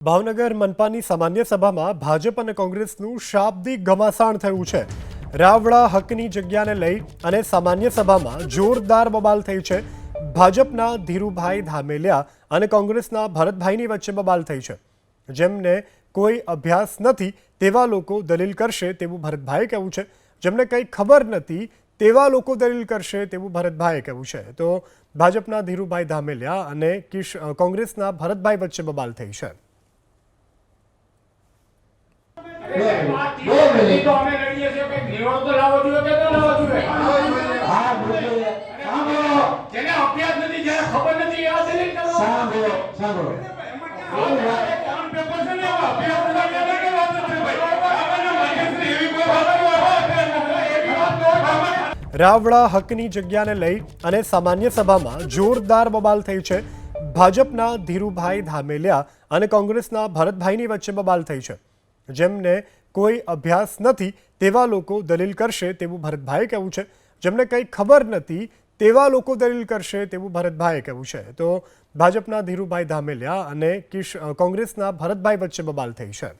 ભાવનગર મનપાની સામાન્ય સભામાં ભાજપ અને કોંગ્રેસનું શાબ્દિક ઘમાસાણ થયું છે। રાવળા હકની જગ્યાને લઈ અને સામાન્ય સભામાં જોરદાર બબાલ થઈ છે। ભાજપના ધીરુભાઈ ધામેલિયા અને કોંગ્રેસના ભરતભાઈની વચ્ચે બબાલ થઈ છે। જેમને કોઈ અભ્યાસ નથી તેવા લોકો દલીલ કરશે તેવું ભરતભાઈએ કહ્યું છે। જેમને કંઈ ખબર નથી તેવા લોકો દલીલ કરશે તેવું ભરતભાઈએ કહ્યું છે। તો ભાજપના ધીરુભાઈ ધામેલિયા અને કોંગ્રેસના ભરતભાઈ વચ્ચે બબાલ થઈ છે। तो हमें लड़िए से कोई विरोध तो लावो જોઈએ કે ન લાવવો જોઈએ હા બોલો જેને અભ્યાસ નથી જેને ખબર નથી આ દલીલ કરો સાંભળો કામ પેપર છે ને અભ્યાસ ના કે વાત નથી ભાઈ આપણને માહિતી એવી કોઈ વાત રાવળા હકની જગ્યાને લઈ અને સામાન્ય સભામાં જોરદાર બબાલ થઈ છે। ભાજપના ધીરુભાઈ ધામેલિયા અને કોંગ્રેસના ભરતભાઈની વચ્ચે બબાલ થઈ છે। જેમને કોઈ અભ્યાસ નથી તેવા લોકો દલીલ કરશે તેવું ભરતભાઈએ કહ્યું છે। જેમને કંઈ ખબર નથી તેવા લોકો દલીલ કરશે તેવું ભરતભાઈએ કહ્યું છે। તો ભાજપના ધીરુભાઈ ધામેલિયા અને કોંગ્રેસના ભરતભાઈ વચ્ચે બબાલ થઈ છે।